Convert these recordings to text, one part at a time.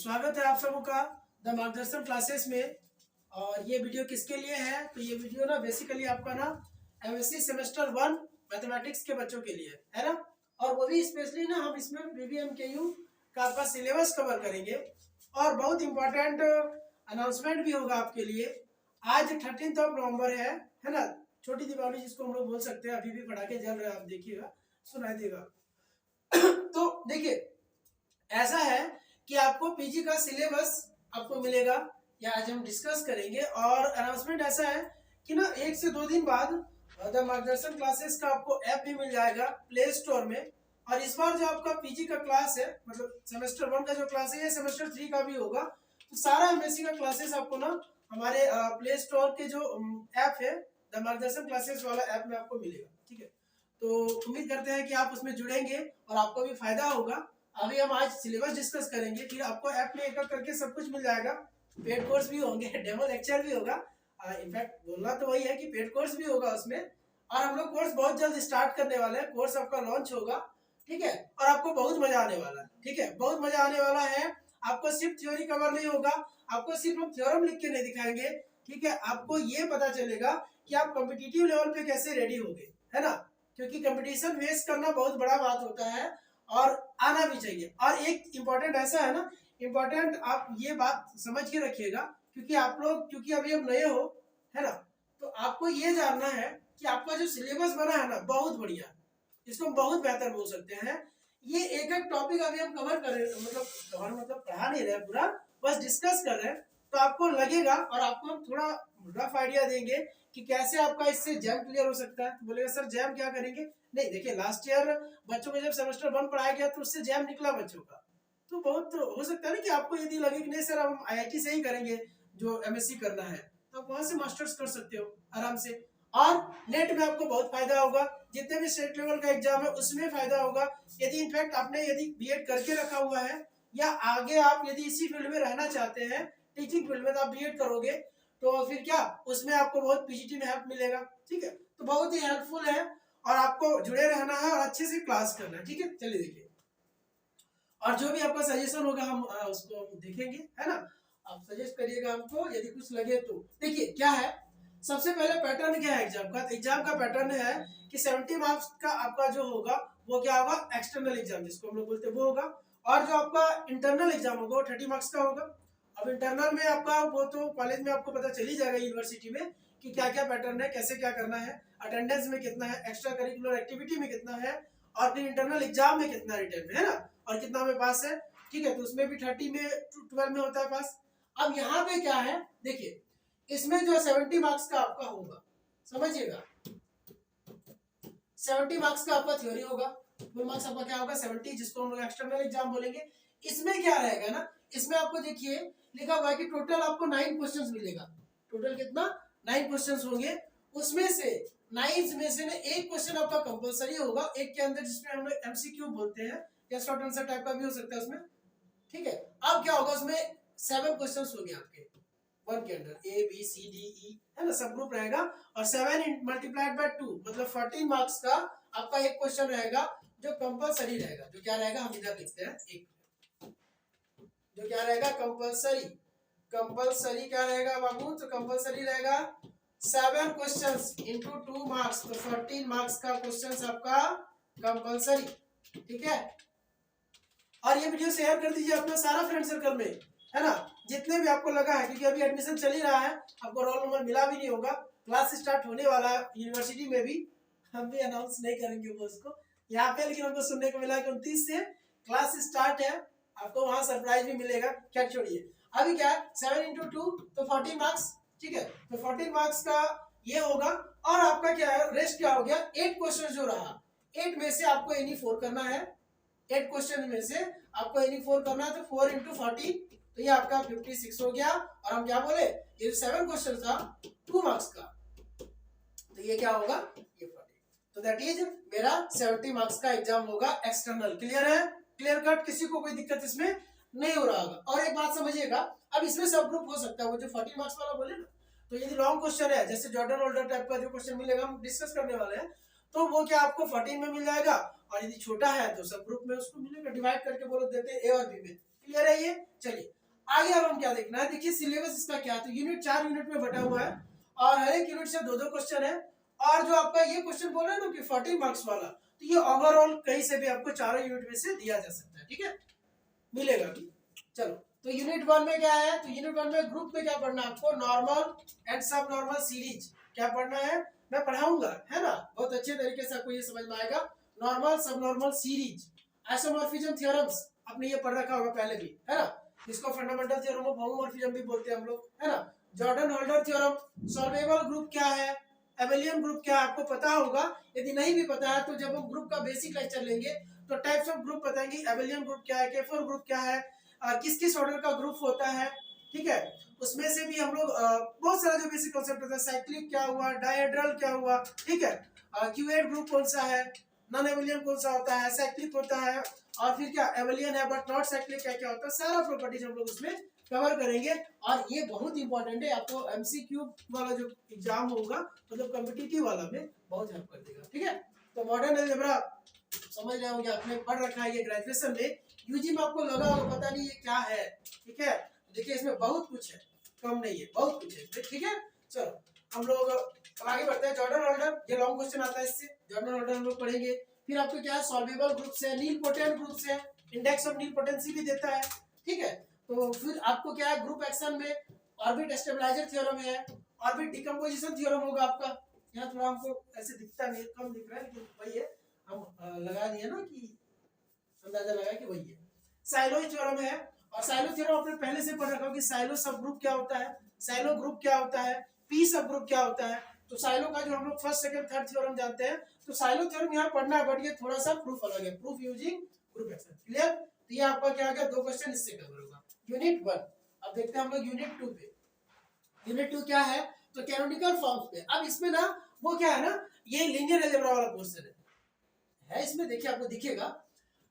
स्वागत है आप सबों का द मार्गदर्शन क्लासेस में। और ये वीडियो किसके लिए है? तो ये वीडियो ना बेसिकली आपका ना एमएससी सेमेस्टर 1 मैथमेटिक्स के बच्चों के लिए है ना। और वो भी स्पेशली ना हम इसमें बीबीएमकेयू का आपका सिलेबस कवर करेंगे और बहुत इंपॉर्टेंट अनाउंसमेंट भी होगा आपके लिए। आज 13 नवंबर है ना, छोटी दीपावली जिसको हम लोग बोल सकते हैं। अभी भी पटाखे जल रहे हैं, आप देखिएगा, सुनाई देगा। तो देखिए, ऐसा है कि आपको पीजी का सिलेबस आपको मिलेगा, या आज हम डिस्कस करेंगे। और अनाउंसमेंट ऐसा है कि ना 1 से 2 दिन बाद द मार्गदर्शन क्लासेस का आपको ऐप भी मिल जाएगा प्ले स्टोर में। और इस बार जो आपका पीजी का क्लास है, मतलब सेमेस्टर 1 का जो क्लास है, ये सेमेस्टर 3 का भी होगा। तो सारा एमएससी का क्लासेस आपको ना हमारे प्ले स्टोर के जो ऐप है द मार्गदर्शन क्लासेस वाला ऐप में आपको मिलेगा। ठीक है, तो उम्मीद करते हैं कि आप उसमें जुड़ेंगे और आपको भी फायदा होगा। अभी हम आज सिलेबस डिस्कस करेंगे, फिर आपको ऐप में एक करके सब कुछ मिल जाएगा। पेड कोर्स भी होंगे, डेमो लेक्चर भी होगा। इनफैक्ट बोलना तो वही है कि पेड कोर्स भी होगा उसमें। और हम लोग कोर्स बहुत जल्द स्टार्ट करने वाले हैं, कोर्स आपका लॉन्च होगा। ठीक है, और आपको बहुत मजा आने वाला है। ठीक है, बहुत मजा आने वाला है। आपको सिर्फ थ्योरी कवर नहीं होगा, आपको सिर्फ हम थ्योरम लिख के नहीं दिखाएंगे। ठीक है, आपको ये पता चलेगा कि आप कॉम्पिटिटिव लेवल पे कैसे रेडी होगे, है ना। क्योंकि कंपटीशन फेस करना बहुत बड़ा बात होता है और आना भी चाहिए। और एक इम्पोर्टेंट ऐसा है ना, इम्पोर्टेंट आप ये बात समझ के रखिएगा, क्योंकि आप लोग क्योंकि अभी हम नए हो, है ना, तो आपको ये जानना है कि आपका जो सिलेबस बना है ना, बहुत बढ़िया, इसको हम बहुत बेहतर बोल सकते हैं। ये एक एक टॉपिक अभी हम कवर कर रहे, मतलब पढ़ा नहीं रहे पूरा, बस डिस्कस कर रहे हैं। तो आपको लगेगा और आपको हम थोड़ा रफ आइडिया देंगे कि कैसे आपका इससे जैम क्लियर हो सकता है। तो बोलेगा सर जैम क्या करेंगे? नहीं, देखिए, लास्ट ईयर बच्चों को जब सेमेस्टर 1 पढ़ाया गया तो उससे जैम निकला बच्चों का। तो बहुत हो सकता है ना कि आपको यदि लगे कि नहीं सर हम आईआईटी से ही करेंगे जो एमएससी करना है, तो आप वहां से मास्टर्स कर सकते हो आराम से। और नेट में आपको बहुत फायदा होगा, जितने भी स्टेट लेवल का एग्जाम है उसमें फायदा होगा। यदि इनफैक्ट आपने यदि बीएड करके रखा हुआ है, या आगे आप यदि इसी फील्ड में रहना चाहते हैं, टीचिंग फील्ड में, तो आप बीएड करोगे तो फिर क्या उसमें आपको बहुत पीजीटी में हेल्प मिलेगा। ठीक है, तो बहुत ही हेल्पफुल है और आपको जुड़े रहना है और अच्छे से क्लास करना है। ठीक है, चलिए देखिए, और जो भी आपका सजेशन होगा हम उसको देखेंगे, है ना। आप सजेस्ट करिएगा हमको यदि कुछ लगे तो। देखिए क्या है, सबसे पहले पैटर्न क्या है एग्जाम का? एग्जाम का पैटर्न है कि 70 मार्क्स का आपका जो होगा वो क्या होगा, एक्सटर्नल एग्जाम जिसको हम लोग बोलते हैं वो होगा। और जो आपका इंटरनल एग्जाम होगा वो 30 मार्क्स का होगा। अब इंटरनल में आपका वो तो कॉलेज में आपको पता चल ही जाएगा, यूनिवर्सिटी में, कि क्या क्या पैटर्न है, कैसे क्या करना है, अटेंडेंस में कितना है, एक्स्ट्रा करिकुलर एक्टिविटी में कितना है, और फिर इंटरनल एग्जाम में कितना रिटर्न में, है ना, और कितना में पास है। ठीक है, तो उसमें भी 30 में 12 में होता है पास। अब यहाँ पे क्या है, देखिए, इसमें जो 70 मार्क्स का आपका होगा, समझिएगा, 70 मार्क्स का आपका थ्योरी होगा, फुल मार्क्स आपका क्या होगा 70, जिसको हम लोग एक्सटर्नल एग्जाम बोलेंगे। इसमें क्या रहेगा ना, इसमें आपको देखिए लिखा हुआ है कि टोटल आपको 9 क्वेश्चंस मिलेगा। टोटल कितना? 9 क्वेश्चंस होंगे। उसमें से 9 में से ना एक क्वेश्चन आपका कंपलसरी होगा, एक के अंदर, जिसमें हम लोग एमसीक्यू बोलते हैं, या शॉर्ट आंसर टाइप का भी हो सकता है उसमें। ठीक है, अब क्या होगा, उसमें 7 क्वेश्चंस होंगे आपके 1 के अंदर, A B C D E, है ना, सब ग्रुप रहेगा। और 7 मल्टीप्लाइड बाय 2 मतलब 14 मार्क्स का आपका एक क्वेश्चन रहेगा जो कंपलसरी रहेगा। जो क्या रहेगा, हम इधर लिखते हैं, एक जो क्या रहेगा, कंपलसरी। कंपलसरी क्या रहेगा बाबू? तो कंपलसरी रहेगा 7 क्वेश्चंस इंटू 2 मार्क्स, तो 14 मार्क्स का क्वेश्चंस आपका कंपलसरी। ठीक है, और ये वीडियो शेयर कर दीजिए अपना सारा फ्रेंड सर्कल में, है ना, जितने भी आपको लगा है, क्योंकि अभी एडमिशन चल ही रहा है, आपको रोल नंबर मिला भी नहीं होगा, क्लास स्टार्ट होने वाला है यूनिवर्सिटी में भी। हम भी अनाउंस नहीं करेंगे वो उसको यहाँ पे, लेकिन हमको सुनने को मिला कि 29 से क्लास स्टार्ट है, आपको वहां सरप्राइज भी मिलेगा। क्या, छोड़िए, अभी क्या है, 7 इंटू 2 तो 14 मार्क्स। ठीक है, तो 14 मार्क्स का ये होगा। और आपका क्या है, रेस्ट क्या हो गया, 8 क्वेश्चन जो रहा, 8 में से आपको एनी 4 करना है। 8 क्वेश्चन में से आपको एनी 4 करना है, तो 4 इंटू 40, तो ये आपका 56 हो गया। और हम क्या बोले, ये 7 क्वेश्चन था 2 मार्क्स का, तो ये क्या होगा, ये 40। तो दैट इज मेरा 70 मार्क्स का एग्जाम होगा एक्सटर्नल। क्लियर है, क्लियर कट, किसी को कोई दिक्कत इसमें नहीं हो रहा होगा। और एक बात समझिएगा, अब इसमें सब ग्रुप हो सकता है, वो जो 40 मार्क्स वाला बोले ना, तो यदि लॉन्ग क्वेश्चन है, जैसे जॉर्डन होल्डर टाइप का जो क्वेश्चन मिलेगा, हम डिस्कस करने वाले हैं, तो वो क्या आपको 14 में मिल जाएगा। और यदि छोटा है तो सब ग्रुप में उसको मिलेगा, डिवाइड करके वो लोग देते हैं ए और बी में। क्लियर है ये? चलिए आगे अब हम क्या देखना है, देखिए सिलेबस इसका क्या है। तो यूनिट 4 यूनिट में बटा हुआ है और हर एक यूनिट से 2-2 क्वेश्चन है। और जो आपका ये क्वेश्चन बोल रहे हैं ना कि 40 मार्क्स वाला, तो ये ओवरऑल कहीं से भी आपको चारों यूनिट में से दिया जा सकता है, ठीक है, मिलेगा भी। चलो, तो यूनिट 1 में क्या है, तो यूनिट 1 में ग्रुप में क्या पढ़ना है आपको, नॉर्मल एंड सब नॉर्मल सीरीज क्या पढ़ना है, मैं पढ़ाऊंगा, है ना, बहुत अच्छे तरीके से आपको ये समझ में आएगा। नॉर्मल सब नॉर्मल सीरीज, आइसोमॉर्फिज्म थ्योरम्स आपने ये पढ़ रखा होगा पहले भी, है ना, इसको फंडामेंटल थ्योरम ऑफ होमोमॉर्फिज्म भी बोलते हैं हम लोग, है ना। Jordan Holder theorem, solvable group क्या है, एबेलियन ग्रुप क्या है, आपको पता होगा। यदि नहीं भी पता है तो जब हम ग्रुप का बेसिक लेक्चर लेंगे तो टाइप्स ऑफ ग्रुप बताएंगे, एबेलियन ग्रुप क्या है, केफोर ग्रुप क्या है, किस किस ऑर्डर का ग्रुप होता है, ठीक है। उसमें से भी हम लोग बहुत सारा जो बेसिक कॉन्सेप्ट होता है, साइक्लिक क्या हुआ, डायहेड्रल क्या हुआ, ठीक है, क्यूएड ग्रुप कौन सा है, नॉन एबेलियन कौन सा होता है, साइक्लिक होता है, और फिर क्या एबेलियन है बट नॉट साइक्लिक क्या क्या होता है, सारा प्रॉपर्टीज हम लोग उसमें कवर करेंगे। और ये बहुत इंपॉर्टेंट है, आपको एमसीक्यू वाला जो एग्जाम होगा मतलब कॉम्पिटिटिव वाला में बहुत हेल्प कर देगा, ठीक है। तो मॉडर्न अलजेब्रा समझ रहे होंगे, आपने पढ़ रखा है ये ग्रेजुएशन में, यूजी में आपको लगा होगा पता नहीं ये क्या है, ठीक है। देखिए इसमें बहुत कुछ है, कम नहीं है, बहुत कुछ है, ठीक है। चलो हम लोग आगे बढ़ते हैं। जॉर्डन ऑर्डर, ये लॉन्ग क्वेश्चन आता है इससे, जॉर्डन ऑर्डर हम लोग पढ़ेंगे। फिर आपको क्या है, सॉल्वेबल ग्रुप्स है, नील पोटेंट ग्रुप्स है, इंडेक्स ऑफ नील पोटेंसी भी देता है, ठीक है। तो फिर आपको क्या है, ग्रुप एक्शन में ऑर्बिट स्टेबलाइजर थ्योरम है, ऑर्बिट डिकम्पोजिशन थ्योरम होगा आपका। यहाँ थोड़ा हमको ऐसे दिखता नहीं, कम दिख रहा है, लेकिन वही है, हम लगा दिए ना कि अंदाजा लगा कि वही है। साइलो थ्योरम है, और साइलो थ्योरम आपने पहले से पढ़ रखा हो कि साइलो सब ग्रुप क्या होता है, साइलो ग्रुप क्या होता है, पी सब ग्रुप क्या होता है। तो साइलो का जो हम लोग फर्स्ट सेकंड थर्ड थ्योरम जानते हैं, तो साइलो थ्योरम यहाँ पढ़ना है, बट ये थोड़ा सा प्रूफ अलग है, proof using group action, clear. तो ये आपका क्या आ गया, 2 क्वेश्चन इससे कवर होगा यूनिट 1। अब देखते हैं हम लोग यूनिट 2 पे। यूनिट 2 क्या है, तो कैनोनिकल फॉर्म्स पे। अब इसमें ना वो क्या है ना, ये लीनियर अलजेब्रा वाला क्वेश्चन है इसमें, देखिए आपको दिखेगा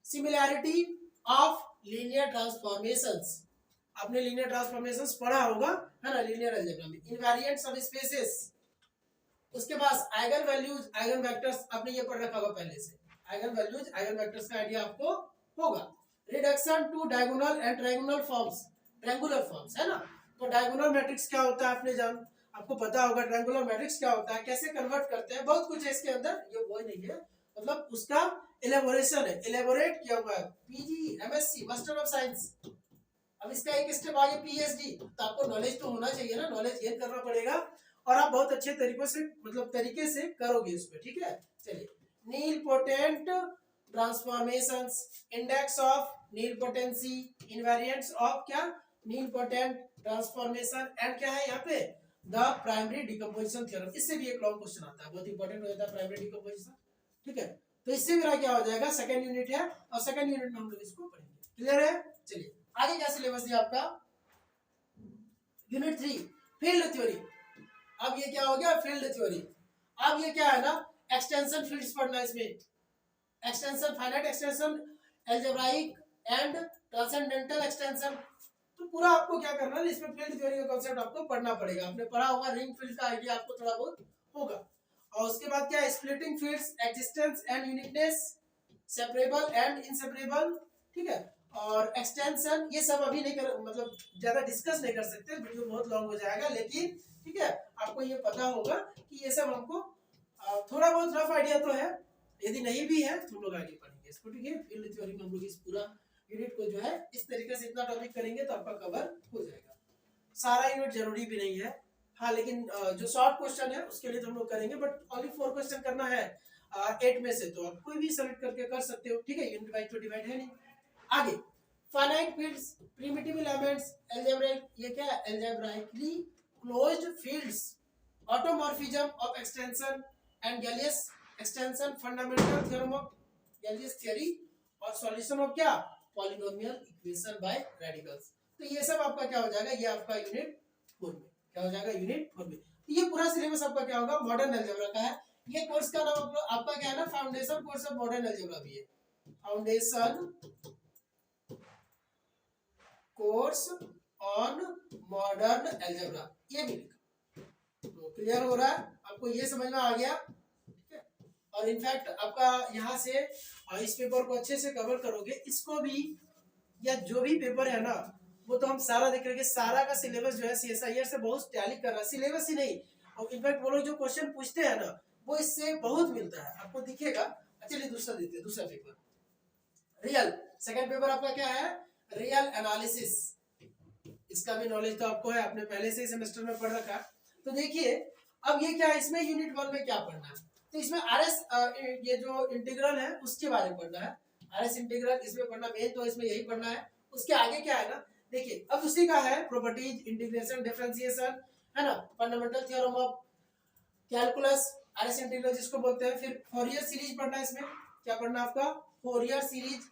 सिमिलैरिटी ऑफ लीनियर ट्रांसफॉर्मेशंस, आपने लीनियर ट्रांसफॉर्मेशंस पढ़ा होगा, है ना, लीनियर अलजेब्रा में। इनवेरिएंट सब स्पेसेस, उसके बाद आइगन वैल्यूज आइगन वेक्टर्स, आपने ये पढ़ रखा होगा पहले से, आइगन वैल्यूज आइगन वेक्टर्स का आइडिया आपको होगा। Reduction to diagonal and triangular forms, triangular forms, है ना। तो डायगोनल मैट्रिक्स क्या होता है आपने आपको पता होगा, ट्रायंगुलर मैट्रिक्स क्या होता है, कैसे कन्वर्ट करते हैं, बहुत कुछ है इसके अंदर, ये वो नहीं है, मतलब उसका एलेबोरेशन है, एलेबोरेट किया हुआ है, PG MSc master of science. अब इसका एक स्टेप आगे पीएचडी, तो आपको नॉलेज तो होना चाहिए ना, नॉलेज गेन करना पड़ेगा, और आप बहुत अच्छे तरीकों से मतलब तरीके से करोगे इसको, ठीक है। चलिए, nilpotent transformations, index of nilpotency, invariants of क्या नील पोटेंट ट्रांसफॉर्मेशन, एंड क्या है यहाँ पे द प्राइमरी डिकम्पोजिशन थ्योरम। इससे भी एक लॉन्ग क्वेश्चन आता है, बहुत इंपॉर्टेंट हो जाता है प्राइमरी डिकम्पोजिशन, ठीक है। तो इससे मेरा क्या हो जाएगा, सेकंड यूनिट है, और सेकंड यूनिट में हम लोग इसको पढ़ेंगे, क्लियर है। चलिए आगे क्या सिलेबस है आपका, यूनिट 3 फील्ड थ्योरी। अब ये क्या हो गया, फील्ड थ्योरी। अब ये क्या है ना, एक्सटेंशन फील्ड्स पढ़ना है इसमें, extension, finite extension, algebraic and transcendental extension. तो पूरा आपको क्या करना है, इसमें फील्ड थ्योरी का कांसेप्ट आपको पढ़ना पड़ेगा, आपने पढ़ा होगा, रिंग फील्ड का आइडिया आपको थोड़ा बहुत होगा। और उसके बाद क्या है, splitting fields, existence and uniqueness, separable and inseparable, ठीक है। और एक्सटेंशन, ये सब अभी नहीं कर, मतलब ज्यादा डिस्कस नहीं कर सकते, वीडियो बहुत लॉन्ग हो जाएगा, लेकिन ठीक है आपको ये पता होगा कि ये सब हमको थोड़ा बहुत रफ आइडिया तो है, यदि नहीं भी है तो हम लोग आगे पढ़ेंगे इसको, ठीक है। फील्ड थ्योरी में हम लोग इस पूरा यूनिट को जो है इस तरीके से इतना टॉपिक करेंगे तो आपका कवर हो जाएगा। सारा यूनिट जरूरी भी नहीं है, हाँ, लेकिन जो शॉर्ट क्वेश्चन है उसके लिए तो हम लोग करेंगे, बट ओनली 4 क्वेश्चन करना है 8 में से, तो आप कोई भी सेलेक्ट करके कर सकते हो, ठीक है, यूनिट वाइज तो डिवाइड है नहीं। आगे finite fields, primitive elements, algebraic, ये क्या है, algebraically closed fields, automorphism of extension and Galois extension, fundamental theorem of Galois theory, और सॉल्यूशन ऑफ क्या, पॉलिनोमियल इक्वेशन बाय रेडिकल्स। तो ये सब आपका क्या हो जाएगा, ये आपका यूनिट 4 में क्या हो जाएगा, यूनिट 4 में। तो ये पूरा सिलेबस आपका क्या होगा, मॉडर्न अलजेब्रा का है। ये कोर्स का नाम आपका क्या है ना, foundation course of modern algebra भी है, foundation course on modern algebra, ये भी लिखा। तो क्लियर हो रहा है आपको, ये समझ में आ गया, ठीक है। और इनफैक्ट आपका यहाँ से इस पेपर को अच्छे से कवर करोगे, इसको भी या जो भी पेपर है ना वो तो हम सारा देख रहे हैं कि सारा का सिलेबस जो है CSIR से बहुत टैली कर रहा है, सिलेबस ही नहीं, और इनफैक्ट वो लोग जो क्वेश्चन पूछते हैं ना वो इससे बहुत मिलता है, आपको दिखेगा। चलिए दूसरा देते हैं, दूसरा पेपर रियल, सेकंड पेपर आपका क्या है, रियल एनालिसिस। इसका भी नॉलेज तो आपको है, आपने पहले से ही सेमेस्टर में पढ़ रखा है। तो देखिए अब ये क्या है, इसमें यूनिट 1 में क्या पढ़ना है, तो इसमें RS ये जो इंटीग्रल है उसके बारे में पढ़ना है, RS इंटीग्रल इसमें पढ़ना मेन, तो इसमें यही पढ़ना है। उसके आगे क्या है ना, देखिए अब उसी का है प्रॉपर्टीज, इंटीग्रेशन, डिफरेंशिएशन, है ना, fundamental theorem of calculus, RS integral जिसको बोलते हैं। फिर फोरियर सीरीज पढ़ना है, इसमें क्या पढ़ना है आपका, फोरियर सीरीज।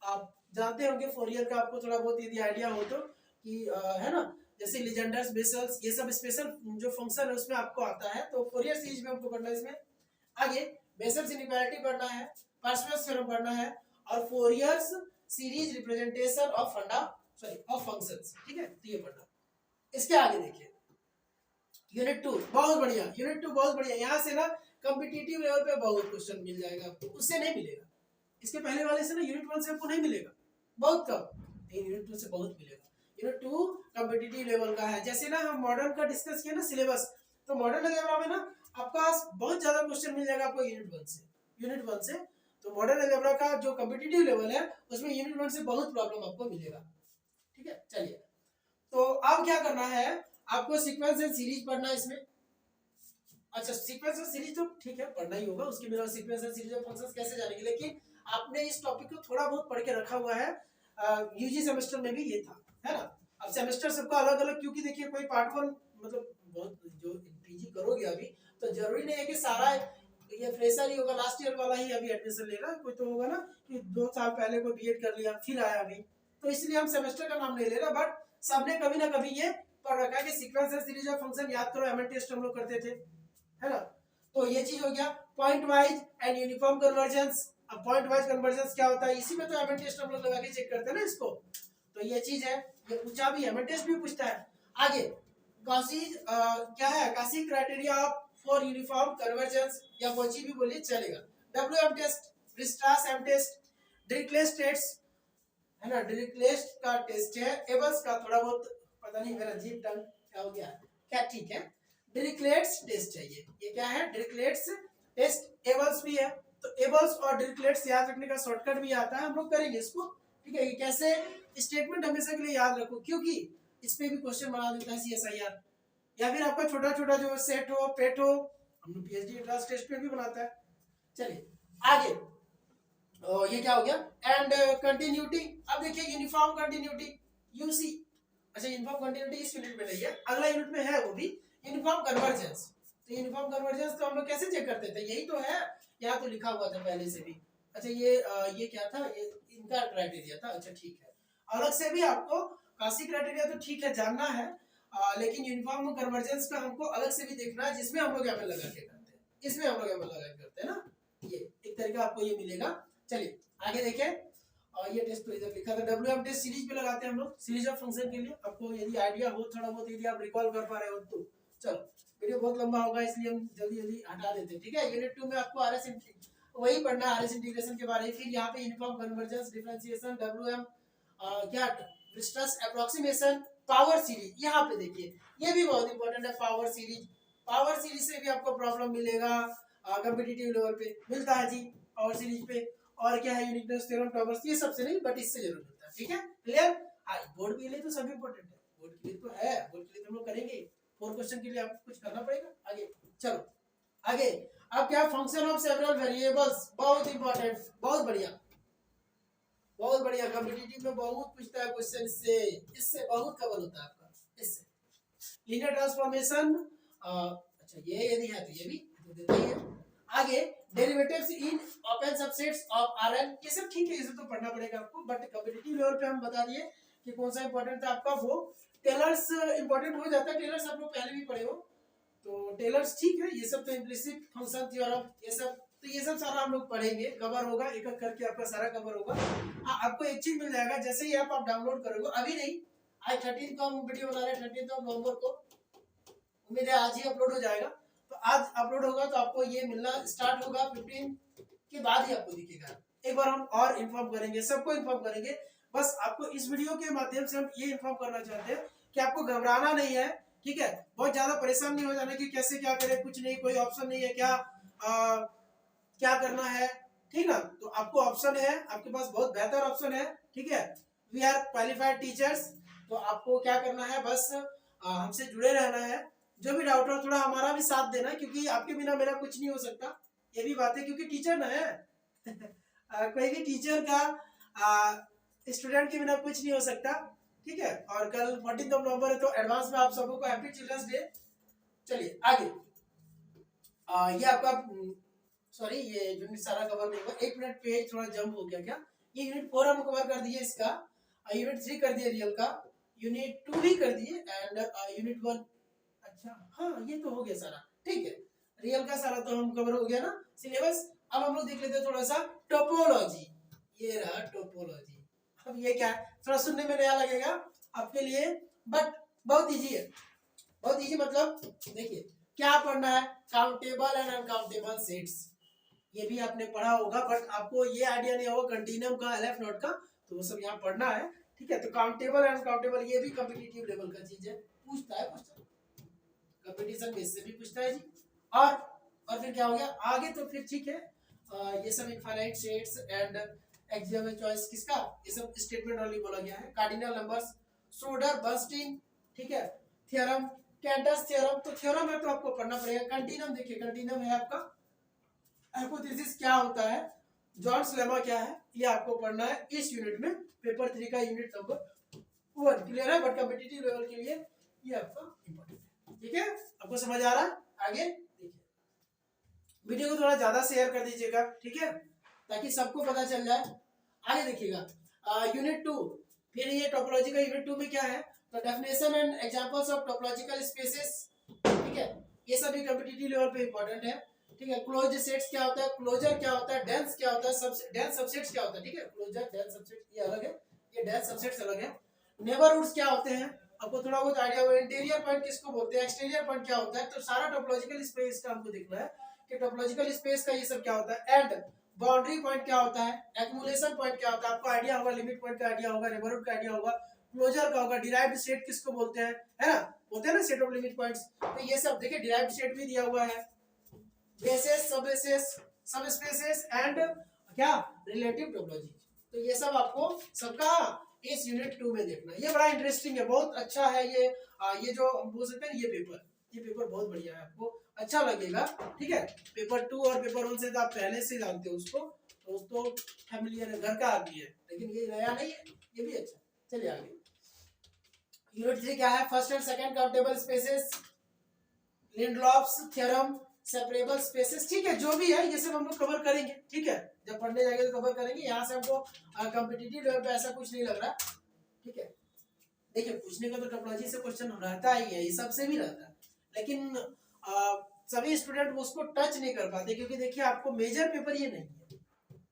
आप जानते होंगे फोरियर का, आपको थोड़ा बहुत यदि आइडिया हो तो कि है ना, जैसे लीजेंडर्स, बेसल्स, ये सब स्पेशल जो फंक्शन है उसमें आपको आता है, तो फोरियर सीरीज में आपको पढ़ना है। इसमें आगे बेसल्स इनइक्वालिटी पढ़ना है, पार्सेवल्स थ्योरम पढ़ना है, और Fourier series representation of functions, ठीक है, तो ये पढ़ना। इसके आगे देखिए यूनिट 2 बहुत बढ़िया, यूनिट 2 बहुत बढ़िया, यहाँ से ना कॉम्पिटिटिव लेवल पे बहुत क्वेश्चन मिल जाएगा आपको, उससे नहीं मिलेगा, इसके पहले वाले से ना यूनिट 1 से आपको नहीं मिलेगा, बहुत कम, लेकिन यूनिट 2 से बहुत मिलेगा। यूनिट 2 कॉम्पिटिटिव लेवल का है। जैसे ना हम मॉडर्न का डिस्कस किया ना सिलेबस, तो मॉडर्न अलजेब्रा में ना आपका बहुत ज्यादा क्वेश्चन मिल जाएगा आपको यूनिट 1 से। तो मॉडर्न अलजेब्रा का जो कॉम्पिटिटिव लेवल है उसमें यूनिट 1 से बहुत प्रॉब्लम आपको मिलेगा, ठीक है। चलिए तो अब क्या करना है, आपको सीक्वेंस एंड सीरीज पढ़ना है इसमें। अच्छा सीक्वेंस एंड सीरीज तो ठीक है पढ़ना ही होगा, उसके बिना sequence and series of functions कैसे जानेंगे, लेकिन आपने इस टॉपिक को थोड़ा बहुत पढ़ के रखा हुआ है, यूजी सेमेस्टर में भी ये था, है ना। अब सेमेस्टर सबका अलग अलग, क्योंकि देखिए कोई पार्ट 1 मतलब बहुत जो पीजी करोगे अभी, तो जरूरी नहीं है कि सारा ये फ्रेशर ही होगा, लास्ट ईयर वाला ही अभी एडमिशन लेगा, कोई तो होगा ना कि 2 साल पहले कोई बीएड कर लिया फिर आया अभी, तो इसलिए हम सेमेस्टर का नाम नहीं ले रहे, बट सबने कभी ना कभी ये पढ़ रखा है कि sequence and series of function याद करो, एमएन टेस्ट हम लोग करते थे, है ना। तो ये चीज हो गया point wise and uniform convergence. अब पॉइंट वाइज कन्वर्जेंस क्या होता है, इसी में तो एमएन टेस्ट हम लोग लगा के चेक करते हैं ना इसको, तो ये चीज है, ये पूछा भी, एमएन टेस्ट भी पूछता है। आगे गॉसी क्या है, Cauchy criteria for uniform convergence, या गॉसी भी बोलिए चलेगा। W M test, Weierstrass M test, Dirichlet test, है ना, डिरिक्लेट का टेस्ट है, एबल्स का थोड़ा बहुत पता नहीं, मेरा जीप टंग क्या हो गया क्या, ठीक है, डिरिक्लेट्स टेस्ट है ये क्या है, डिरिक्लेट्स टेस्ट, एबल्स भी है, तो एबल्स और डिरिक्लेट्स याद रखने का शॉर्टकट भी आता है, हम लोग करेंगे इसको, ठीक है। ये कैसे, स्टेटमेंट हमेशा के लिए याद रखो, क्योंकि इस पे भी क्वेश्चन बना देता है सीएसआईआर, या फिर आपका छोटा छोटा जो सेट हो, पेट हो, हम लोग पीएचडी एंट्रेंस टेस्ट पे भी बनाता है। चलिए आगे, ये क्या हो गया, एंड कंटिन्यूटी। अब देखिए यूनिफॉर्म कंटिन्यूटी, यूसी, अच्छा यूनिफॉर्म कंटिन्यूटी इस यूनिट में नहीं है, अगला यूनिट में है वो भी, यूनिफॉर्म कन्वर्जेंस। तो यूनिफॉर्म कन्वर्जेंस तो हम लोग कैसे चेक करते थे, यही तो है, यहाँ तो लिखा हुआ था पहले से भी। अच्छा ये क्या था, ये इनका क्राइटेरिया था, अच्छा ठीक है। अलग से भी आपको काशी क्राइटेरिया तो ठीक है जानना है, लेकिन यूनिफॉर्म कन्वर्जेंस का हमको अलग से भी देखना है, जिसमें हम लोग एमएल लगा के करते हैं, इसमें हम लोग एमएल लगा के करते हैं ना, ये एक तरीका आपको ये मिलेगा। चलिए आगे देखें, और ये टेस्ट तो इधर लिखा था, डब्ल्यूएम टेस्ट सीरीज पे लगाते हैं हम लोग, सीरीज ऑफ फंक्शन के लिए, आपको यदि आइडिया हो थोड़ा बहुत, यदि आप रिकॉल कर पा रहे हो तो। चलो वीडियो बहुत लंबा होगा इसलिए हम जल्दी जल्दी हटा देते हैं, ठीक है। यूनिट 2 में आपको आरएस वही पढ़ना है, आरएस इंटीग्रेशन के बारे में, फिर यहाँ पे यूनिफॉर्म कन्वर्जेंस, डिफरेंशिएशन, डब्ल्यूएम क्या डिस्टेंस अप्रोक्सीमेशन, पावर सीरीज, यहाँ पे देखिए ये भी बहुत इंपॉर्टेंट है, पावर सीरीज। पावर सीरीज से भी आपको प्रॉब्लम मिलेगा, कॉम्पिटिटिव लेवल पे मिलता है जी पावर सीरीज पे। और क्या है, यूनिकनेस थ्योरम, टॉवर्स, ये सबसे नहीं बट इससे जरूर मिलता है, ठीक है, क्लियर। बोर्ड के लिए तो सब इंपॉर्टेंट है, बोर्ड के लिए तो है, बोर्ड के लिए तो हम लोग करेंगे, 4 क्वेश्चन के लिए आपको कुछ करना पड़ेगा। आगे चलो, आगे अब क्या, फंक्शन ऑफ सेवरल वेरिएबल्स, बहुत इंपॉर्टेंट, बहुत बढ़िया, बहुत बढ़िया, कॉम्पिटिटिव में बहुत पूछता है क्वेश्चन इससे बहुत कवर होता है आपका इससे। लीनियर ट्रांसफॉर्मेशन, अच्छा ये यदि है तो ये भी तो देता ही है। आगे derivatives in open subsets of Rn, ये सब ठीक है, ये सब तो पढ़ना पड़ेगा आपको, बट कॉम्पिटिटिव लेवल पे हम बता दिए कि कौन सा इंपॉर्टेंट था आपका, वो टेलर्स इंपॉर्टेंट हो जाता है, टेलर्स आप लोग पहले भी पढ़े हो, तो टेलर्स ठीक है, ये सब तो इम्प्लिसिट फंक्शन थ्योरम, ये सब तो ये सब सारा हम लोग पढ़ेंगे, कवर होगा, एक एक करके आपका सारा कवर होगा। आपको एक चीज मिल जाएगा, जैसे ही आप डाउनलोड करोगे, अभी नहीं, आज 13 को हम वीडियो बना रहे हैं, 13 नवंबर को, उम्मीद है आज ही अपलोड हो जाएगा, तो आज अपलोड होगा तो आपको ये मिलना स्टार्ट होगा, 15 के बाद ही आपको दिखेगा। एक बार हम और इन्फॉर्म करेंगे, सबको इन्फॉर्म करेंगे, बस आपको इस वीडियो के माध्यम से हम ये इन्फॉर्म करना चाहते हैं कि आपको घबराना नहीं है, ठीक है, बहुत ज्यादा परेशान नहीं हो जाना कि कैसे क्या करें, कुछ नहीं, कोई ऑप्शन नहीं है क्या, क्या करना है, ठीक ना। तो आपको ऑप्शन है, आपके पास बहुत बेहतर ऑप्शन है, ठीक है। We are qualified teachers. तो आपको क्या करना है, बस हमसे जुड़े रहना है। जो भी डाउट हो थोड़ा हमारा भी साथ देना, क्योंकि आपके बिना मेरा कुछ नहीं हो सकता, ये भी बात है, क्योंकि टीचर ना है कोई भी टीचर का स्टूडेंट के बिना कुछ नहीं हो सकता, ठीक है। और कल 14 नवंबर है, तो एडवांस में आप सबको हैप्पी चिल्ड्रंस डे। चलिए आगे। ये आपका सॉरी, ये यूनिट सारा कवर नहीं हुआ, 1 मिनट पेज थोड़ा जंप हो गया क्या। ये यूनिट 4 हम कवर कर दिए इसका, यूनिट 3 कर दिए रियल का, यूनिट 2 भी कर दिए, एंड यूनिट 1। अच्छा हाँ, ये तो हो गया सारा, ठीक है। रियल का सारा तो हम कवर हो गया ना सिलेबस। अब हम लोग देख लेते हैं थोड़ा सा टोपोलॉजी। ये रहा टोपोलॉजी। अब ये क्या है, थोड़ा सुनने में नया लगेगा आपके लिए, बट बहुत इजी है, बहुत इजी। मतलब देखिए क्या पढ़ना है, काउंटेबल एंड अनकाउंटेबल सेट्स, ये भी आपने पढ़ा होगा, बट आपको ये आइडिया नहीं होगा कंटिन्यूम का, एलएफ नोट का, तो वो सब यहाँ पढ़ना है, ठीक है। तो काउंटेबल एंड अनकाउंटेबल ये भी कॉम्पिटिटिव लेवल का चीज है, पूछता है कंपटीशन में, इससे भी पूछता है जी। और फिर क्या हो गया आगे, तो फिर ठीक है, ये सब infinite sets and axiom choice किसका, ये सब स्टेटमेंट ओनली बोला गया है। कार्डिनल नंबर्स, श्रोडर बर्नस्टीन, ठीक है, थ्योरम, कैंटर्स थ्योरम, तो थ्योरम है तो आपको पढ़ना पड़ेगा। कंटिन्यूम देखिए, कंटिन्यूम है आपका, हाइपोथेसिस क्या होता है, जॉन्स लेमा क्या है, ये आपको पढ़ना है इस यूनिट में, पेपर 3 का यूनिट नंबर 1। क्लियर है, बट कॉम्पिटिटिव लेवल के लिए ये आपका इंपॉर्टेंट है, ठीक है। आपको समझ आ रहा है, आगे देखिए। वीडियो को थोड़ा ज्यादा शेयर कर दीजिएगा, ठीक है, ताकि सबको पता चल जाए। आगे देखिएगा यूनिट 2, फिर ये टोपोलॉजी का यूनिट 2 में क्या है, तो definition and examples of topological spaces, ठीक है, ये सभी कॉम्पिटिटिव लेवल पे इंपॉर्टेंट है, ठीक है। क्लोज्ड सेट्स क्या होता है, क्लोजर क्या होता है, डेंस क्या होता है, डेंस सबसेट्स क्या होता है, ठीक है। क्लोजर डेंस सबसेट ये अलग है, ये डेंस सबसेट्स अलग है। नेबरहुड्स क्या होते हैं, आपको थोड़ा बहुत आइडिया होगा। इंटीरियर पॉइंट किसको बोलते हैं, एक्सटीरियर पॉइंट क्या होता है, तो सारा टोपोलॉजिकल स्पेस का हमको देखना है कि टोपोलॉजिकल स्पेस का ये सब क्या होता है। एंड बाउंड्री पॉइंट क्या होता है, एक्युमुलेशन पॉइंट क्या होता है, आपको आइडिया होगा, लिमिट पॉइंट का आइडिया होगा, नेबरहुड का आइडिया होगा, क्लोजर का होगा, डिराइव्ड सेट किसको बोलते हैं, है ना, बोलते हैं ना सेट ऑफ लिमिट पॉइंट्स। तो ये सब देखिए, डिराइव्ड सेट भी दिया हुआ है, बेसेस, सब बेसेस, सब स्पेसेस एंड क्या रिलेटिव टोपोलॉजी। तो ये सब आपको सबका इस यूनिट 2 में देखना है। ये बड़ा इंटरेस्टिंग है, बहुत अच्छा है ये जो हम बोल सकते हैं ये पेपर बहुत बढ़िया है, आपको अच्छा लगेगा, ठीक है। पेपर 2 और पेपर 1 से तो आप पहले से जानते हो उसको, तो उसको फैमिलियर है, घर का आदमी है, लेकिन ये नया नहीं है, ये भी अच्छा। चलिए आगे। यूनिट 3 क्या है, first and second countable spaces, Lindelof's theorem, separable spaces, ठीक है, जो भी है ये सब हम लोग कवर करेंगे, ठीक है। जब पढ़ने जाएंगे तो कवर करेंगे, यहाँ से हमको कॉम्पिटिटिव लेवल पे ऐसा कुछ नहीं लग रहा, ठीक है। देखिए पूछने का तो टोपोलॉजी से क्वेश्चन रहता ही है, ये सबसे भी रहता है, लेकिन सभी स्टूडेंट उसको टच नहीं कर पाते, क्योंकि देखिए आपको मेजर पेपर ये नहीं है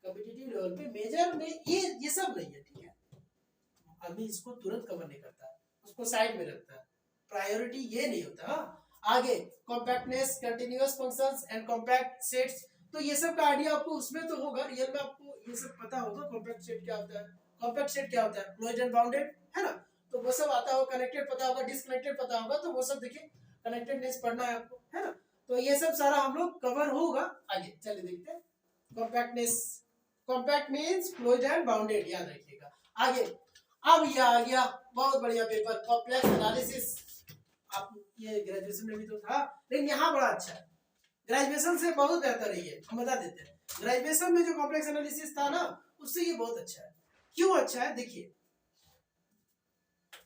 कॉम्पिटिटिव लेवल पे, मेजर में ये सब नहीं है, ठीक है। आदमी इसको तुरंत कवर नहीं करता, उसको साइड में रखता है, प्रायोरिटी ये नहीं होता। हाँ आगे, compactness, continuous functions and compact sets, तो ये सब का आइडिया आपको उसमें तो होगा, रियल में आपको ये सब पता होगा। कॉम्पैक्ट सेट क्या होता है, कॉम्पैक्ट सेट क्या होता है, क्लोज्ड एंड बाउंडेड, है ना, तो वो सब आता होगा। कनेक्टेड पता होगा, डिस्कनेक्टेड पता होगा, तो वो सब देखिए कनेक्टेडनेस पढ़ना है आपको, है ना, तो ये सब सारा हम लोग कवर होगा आगे। चलिए देखते हैं compactness, compact means closed end bounded, याद रखिएगा आगे। अब ये आ गया बहुत बढ़िया पेपर, कॉम्प्लेक्स एनालिसिस। आप ये ग्रेजुएशन में भी तो था, लेकिन यहाँ बड़ा अच्छा है, ग्रेजुएशन से बहुत बेहतर है ये, हम बता देते हैं। ग्रेजुएशन में जो कॉम्प्लेक्स एनालिसिस था ना, उससे ये बहुत अच्छा है। क्यों अच्छा है, देखिए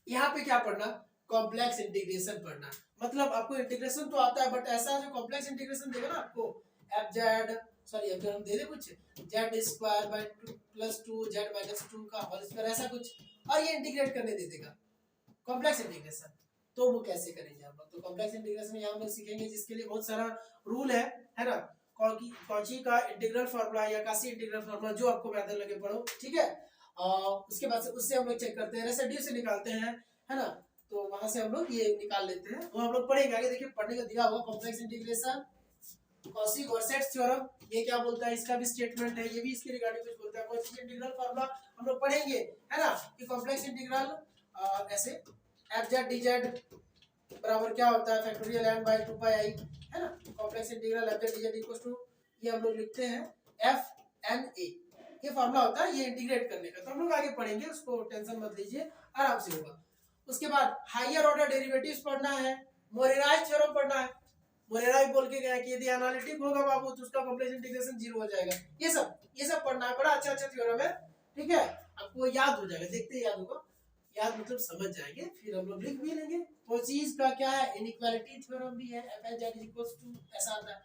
यहाँ पे क्या पढ़ना, कॉम्प्लेक्स इंटीग्रेशन पढ़ना, मतलब आपको इंटीग्रेशन तो आता है, बट ऐसा जो कॉम्प्लेक्स इंटीग्रेशन देगा ना आपको, एफ जेड सॉरी अगर हम दे दे कुछ जेड स्क्वायर बाय 2 + 2 जेड - 2 का होल स्क्वायर ऐसा कुछ, और ये इंटीग्रेट करने दे देगा कॉम्प्लेक्स इंटीग्रेशन। तो वो कैसे करेंगे हम लोग, तो कॉम्प्लेक्स इंटीग्रेशन यहाँ हम लोग सीखेंगे, जिसके लिए बहुत सारा रूल है ना। कॉची का इंटीग्रल फार्मूला या काशी इंटीग्रल फार्मूला, जो आपको बेहतर लगे पढ़ो, ठीक है। उसके बाद से उससे हम लोग चेक करते हैं, रेसिड्यू से निकालते हैं, है ना, तो वहां से हम लोग ये निकाल लेते हैं, वो हम लोग पढ़ेंगे आगे। देखिए पढ़ने का दिया हुआ कॉम्प्लेक्स इंटीग्रेशन, कॉची-गॉर्सेट थ्योरम, ये क्या बोलता है, इसका भी स्टेटमेंट है, ये भी इसके रिगार्डिंग कुछ बोलता है। कॉची इंटीग्रल फार्मूला हम लोग पढ़ेंगे, है ना, कि कॉम्प्लेक्स इंटीग्रल ऐसे एफ जेड डी जेड बराबर क्या होता है, factorial n by 2 pi I, है ना। Complex integral F Z D Z equals to, ये हम लोग लिखते हैं एफ एन ए, ये फार्मूला होता है ये इंटीग्रेट करने का। तो हम लोग आगे पढ़ेंगे, उसको टेंशन मत लीजिए, आराम से होगा। उसके बाद हायर ऑर्डर डेरिवेटिव्स पढ़ना है, मोरेराई थ्योरम पढ़ना है। मोरेराई बोल के गया कि यदि एनालिटिक होगा बाबू तो उसका कॉम्प्लेक्स इंटीग्रेशन 0 हो जाएगा। ये सब पढ़ना है, बड़ा अच्छा थ्योरम है, ठीक है, आपको याद हो जाएगा, देखते ही याद होगा, याद मतलब समझ जाएंगे, फिर हम लोग लिख भी लेंगे। वो चीज का क्या है, इनइक्वालिटी थ्योरम भी है, F N Z equals to ऐसा आता है,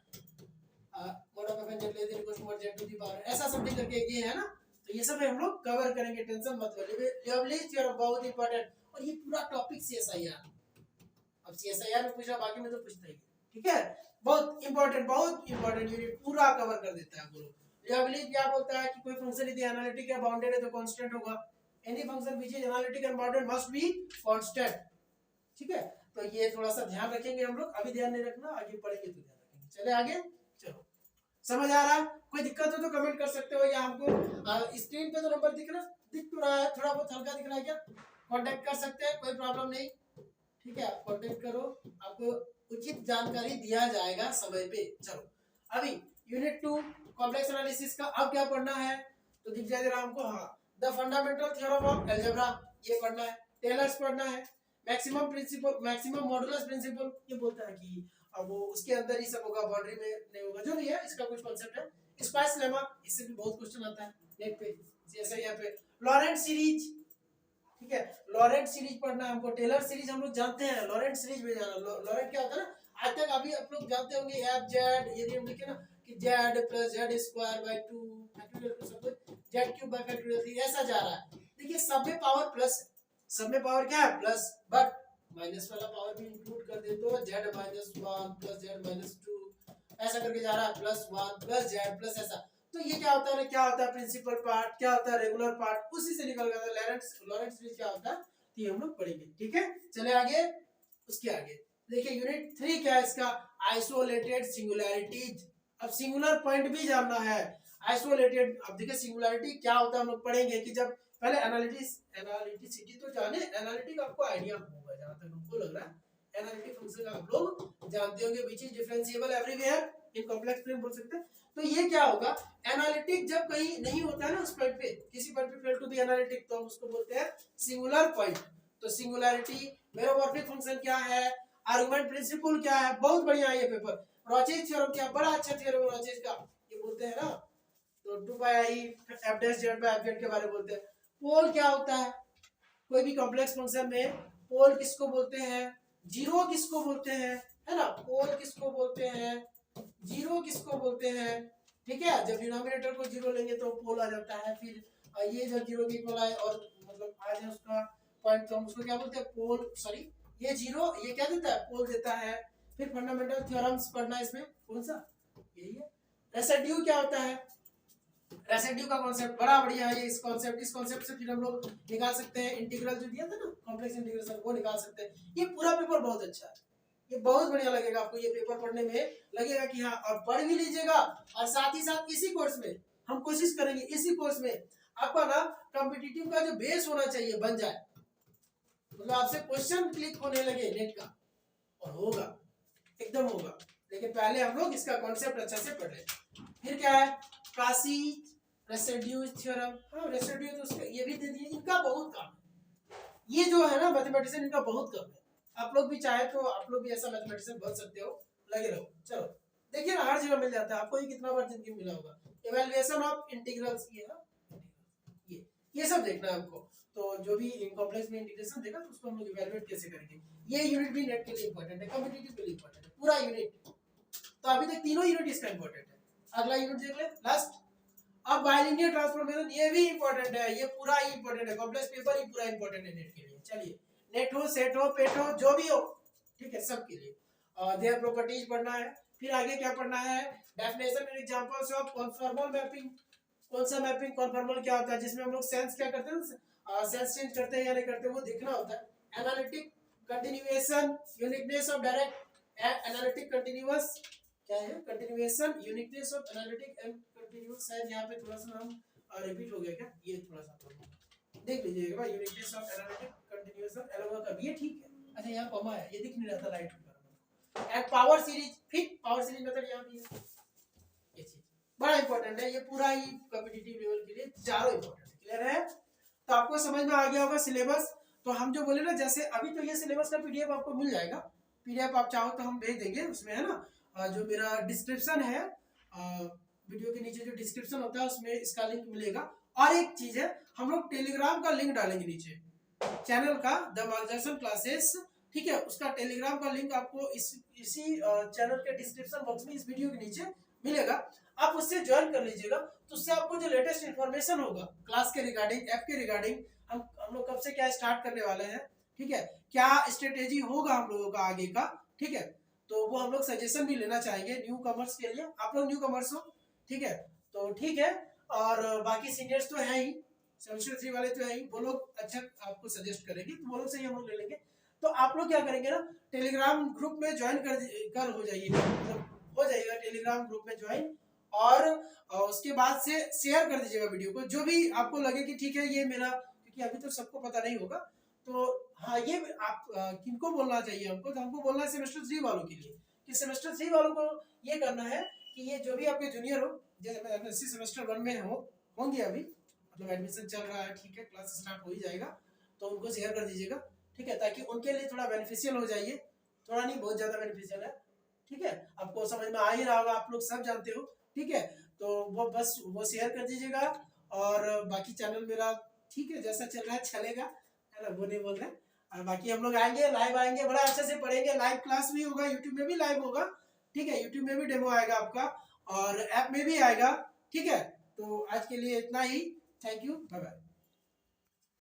mod of F N Z less equals to mod Z to the power, ऐसा समथिंग करके ये है ना। तो ये सब हम लोग कवर करेंगे, टेंशन मत लो। लियोवलीज थ्योरम बहुत इंपॉर्टेंट, और ये पूरा टॉपिक सीएसआईआर, अब सीएसआईआर में पूछा, बाकी में तो पूछता ही, ठीक है, बहुत इंपॉर्टेंट यूनिट पूरा कवर कर देता है आपको। लियोवलीज क्या बोलता है कि कोई फंक्शन यदि एनालिटिक है, बाउंडेड है तो कांस्टेंट होगा। Any function which is analytic and bounded must be constant, ठीक है। तो ये थोड़ा सा ध्यान रखेंगे हम लोग, अभी ध्यान नहीं रखना, आगे पढ़ेंगे तो ध्यान रखेंगे। चले आगे, चलो, समझ आ रहा है, कोई दिक्कत हो तो कमेंट कर सकते हो, या हमको स्क्रीन पे तो नंबर दिख तो रहा है, थोड़ा बहुत हल्का दिख रहा है क्या, कांटेक्ट कर सकते हैं, कोई प्रॉब्लम नहीं, ठीक है, आप कांटेक्ट करो, आपको उचित जानकारी दिया जाएगा समय पे। चलो अभी यूनिट 2 कॉम्प्लेक्स एनालिसिस का अब क्या पढ़ना है, तो दिख जाएगा हमको, हाँ, the fundamental theorem of algebra ये पढ़ना है, टेलर्स पढ़ना है, maximum principle, maximum modulus principle, ये बोलता है कि अब वो उसके अंदर ही सब होगा, बाउंड्री में नहीं होगा, जो भी है इसका कुछ कांसेप्ट है। स्पाइस लेमा, इससे भी बहुत क्वेश्चन आता है नेट पे, जैसे यहाँ पे लॉरेंट सीरीज, ठीक है, लॉरेंट सीरीज पढ़ना है हमको। टेलर सीरीज हम लोग जानते हैं, लॉरेंट सीरीज में जाना, लॉरेंट क्या होता है ना, आज तक अभी आप लोग जानते होंगे एफ जेड, यदि हम लिखे ना कि Z plus Z square by 2 factorial two सब कुछ जेड क्यूब बाय फैक्टोरियल 3 ऐसा जा रहा है। देखिए सब में पावर प्लस, सब में पावर क्या है प्लस, बट माइनस वाला पावर भी इंक्लूड कर दे तो Z minus 1 plus Z minus 2 ऐसा करके जा रहा है, प्लस 1 प्लस जेड प्लस ऐसा। तो ये क्या होता है, क्या होता है प्रिंसिपल पार्ट, क्या होता है रेगुलर पार्ट, उसी से निकल गया था लॉरेंट सीरीज क्या होता है, तो ये हम लोग पढ़ेंगे, ठीक है। चले आगे, उसके आगे देखिए यूनिट 3 क्या है इसका, आइसोलेटेड सिंगुलैरिटीज। अब सिंगुलर पॉइंट भी जानना है, आइसोलेटेड। अब देखिए सिंगुलैरिटी क्या होता है हम लोग पढ़ेंगे, कि जब पहले एनालिटिसिटी तो जाने, एनालिटिक आपको आइडिया होगा जहां तक हमको लग रहा है, एनालिटिक फंक्शन आप लोग जानते होंगे, which is differentiable everywhere in complex frame बोल सकते हैं। तो ये क्या होगा, एनालिटिक जब कहीं नहीं होता है ना उस पॉइंट पे, किसी पॉइंट पे फेल टू बी एनालिटिक, तो हम उसको बोलते हैं सिंगुलर पॉइंट। तो सिंगुलैरिटी, मेरोमॉर्फिक फंक्शन क्या है, आर्गुमेंट प्रिंसिपल क्या है, बहुत बढ़िया है ये पेपर। रॉचेज थ्योरम क्या, बड़ा अच्छा थ्योरम रॉचेज का, ये बोलते हैं ना, तो 2 pi I F dash Z by F Z के बारे में बोलते हैं। पोल क्या होता है, कोई भी कॉम्प्लेक्स फंक्शन में पोल किसको बोलते हैं, जीरो किसको बोलते हैं, है ना, पोल किसको बोलते हैं, जीरो किसको बोलते हैं, ठीक है। जब डिनोमिनेटर को जीरो लेंगे तो पोल आ जाता है, फिर ये जब जीरो के इक्वल आए और मतलब आ जाए उसका पॉइंट, तो हम उसको क्या बोलते हैं, पोल, सॉरी ये जीरो, ये क्या देता है, पोल देता है। फिर फंडामेंटल थ्योरम्स पढ़ना है इसमें, कौन सा, यही है। रेसिड्यू क्या होता है, रेसिड्यू का कॉन्सेप्ट बड़ा बढ़िया है, इस कॉन्सेप्ट से फिर हम लोग निकाल सकते हैं इंटीग्रल जो दिया था ना, कॉम्प्लेक्स इंटीग्रेशन, वो निकाल सकते हैं। ये पूरा पेपर बहुत अच्छा है, ये बहुत बढ़िया लगेगा आपको, ये पेपर पढ़ने में लगेगा कि हाँ, और पढ़ भी लीजिएगा, और साथ ही साथ इसी कोर्स में हम कोशिश करेंगे, इसी कोर्स में आपका ना कॉम्पिटिटिव का जो बेस होना चाहिए बन जाए, मतलब आपसे क्वेश्चन क्लिक होने लगे नेट का, और होगा, एकदम होगा। लेकिन पहले हम लोग इसका कॉन्सेप्ट अच्छा से पढ़ लें। फिर क्या है, काशी रेसिड्यू थ्योरम, हाँ रेसिड्यू तो उसका ये भी दे दिए, इनका बहुत काम है, ये जो है ना मैथमेटिशियन, इनका बहुत काम है। आप लोग भी चाहे तो आप लोग भी ऐसा मैथमेटिशियन बन सकते हो, लगे रहो। चलो देखिए ना, हर जगह मिल जाता है आपको, ये कितना बार जिंदगी में मिला होगा, इवैल्यूएशन ऑफ इंटीग्रल्स, ये ना, ये सब देखना है हमको। तो जो भी कॉम्प्लेक्स में इंटीग्रेशन देगा तो उसको हम लोग इवैल्यूएट कैसे करेंगे, ये यूनिट भी नेट के लिए इंपॉर्टेंट है, कॉम्पिटिटिव के लिए इंपॉर्टेंट है, पूरा यूनिट। तो अभी तक तीनों यूनिट इसका इंपॉर्टेंट है, अगला यूनिट देख ले लास्ट। अब बाइलिनियर ट्रांसफॉर्मेशन, ये भी इंपॉर्टेंट है, ये पूरा ही इंपॉर्टेंट है, कॉम्प्लेक्स पेपर ही पूरा इंपॉर्टेंट है नेट के लिए। चलिए, नेट हो, सेट हो, पेट हो, जो भी हो, ठीक है, सब के लिए। और देयर प्रॉपर्टीज पढ़ना है। फिर आगे क्या पढ़ना है, definition and examples of conformal mapping. कौन सा मैपिंग, कन्फॉर्मल क्या होता है, जिसमें हम लोग सेंस क्या करते हैं, सेंस चेंज करते हैं या नहीं करते, वो देखना होता है। Analytic continuation, uniqueness of direct analytic continuous क्या है, continuation, uniqueness of analytic and continuous. शायद यहाँ पे थोड़ा सा नाम रिपीट हो गया क्या, ये थोड़ा सा देख लीजिएगा भाई। यूनिकनेस ऑफ एनालिटिक कंटिन्यूएशन एलोवा का भी ये ठीक है। अच्छा यहाँ कॉमा है, ये दिख नहीं रहा था राइट ऊपर। And power series, fit power series method यहाँ भी है। ये चीज बड़ा इंपॉर्टेंट है, ये पूरा ही कॉम्पिटिटिव लेवल के लिए चारों इंपॉर्टेंट है। क्लियर है? तो आपको समझ में आ गया होगा सिलेबस। तो हम जो बोले ना, जैसे अभी तो ये सिलेबस का पीडीएफ आपको मिल जाएगा। पीडीएफ आप चाहो तो हम भेज देंगे, उसमें है ना जो मेरा डिस्क्रिप्शन है, वीडियो के नीचे जो डिस्क्रिप्शन होता है उसमें इसका लिंक मिलेगा। और एक चीज है, हम लोग टेलीग्राम का लिंक डालेंगे नीचे चैनल का, द मार्गदर्शन क्लासेस, ठीक है। उसका टेलीग्राम का लिंक आपको इसी चैनल के डिस्क्रिप्शन बॉक्स में इस वीडियो के नीचे मिलेगा। आप उससे ज्वाइन कर लीजिएगा, तो उससे आपको जो लेटेस्ट इन्फॉर्मेशन होगा क्लास के रिगार्डिंग, ऐप के रिगार्डिंग, हम लोग कब से क्या स्टार्ट करने वाले हैं, ठीक है, क्या स्ट्रेटेजी होगा हम लोगों का आगे का, ठीक है, तो वो हम लोग सजेशन भी लेना चाहेंगे न्यू कमर्स के लिए। आप लोग न्यू कमर्स हो, ठीक है, तो ठीक है। और बाकी सीनियर्स तो है ही, सेमेस्टर 3 वाले तो है ही, वो लोग अच्छा आपको सजेस्ट करेंगे, तो वो लोग से ही हम लोग ले लेंगे। तो आप लोग क्या करेंगे ना, टेलीग्राम ग्रुप में ज्वाइन कर हो जाइए, मतलब हो जाइएगा टेलीग्राम ग्रुप में ज्वाइन। और उसके बाद से शेयर कर दीजिएगा वीडियो को, जो भी आपको लगे कि ठीक है ये मेरा, क्योंकि अभी तो सबको पता नहीं होगा, तो हाँ ये आप किनको बोलना चाहिए हमको, तो हमको बोलना है सेमेस्टर 3 वालों के लिए, कि सेमेस्टर 3 वालों को ये करना है कि ये जो भी आपके जूनियर हो, जैसे एमएससी सेमेस्टर 1 में होंगे अभी, मतलब एडमिशन चल रहा है, ठीक है, क्लास स्टार्ट हो ही जाएगा, तो उनको शेयर कर दीजिएगा, ठीक है, ताकि उनके लिए थोड़ा बेनिफिशियल हो जाइए, थोड़ा नहीं बहुत ज्यादा बेनिफिशियल है, ठीक है। आपको समझ में आ ही रहा होगा, आप लोग सब जानते हो, ठीक है। तो वो बस वो शेयर कर दीजिएगा। और बाकी चैनल मेरा ठीक है, जैसा चल रहा है चलेगा, है ना, वो नहीं बोल रहे। और बाकी हम लोग आएंगे, लाइव आएंगे, बड़ा अच्छे से पढ़ेंगे, लाइव क्लास भी होगा, यूट्यूब में भी लाइव होगा, ठीक है, यूट्यूब में भी डेमो आएगा आपका, और ऐप में भी आएगा, ठीक है। तो आज के लिए इतना ही, थैंक यू, बाय बाय।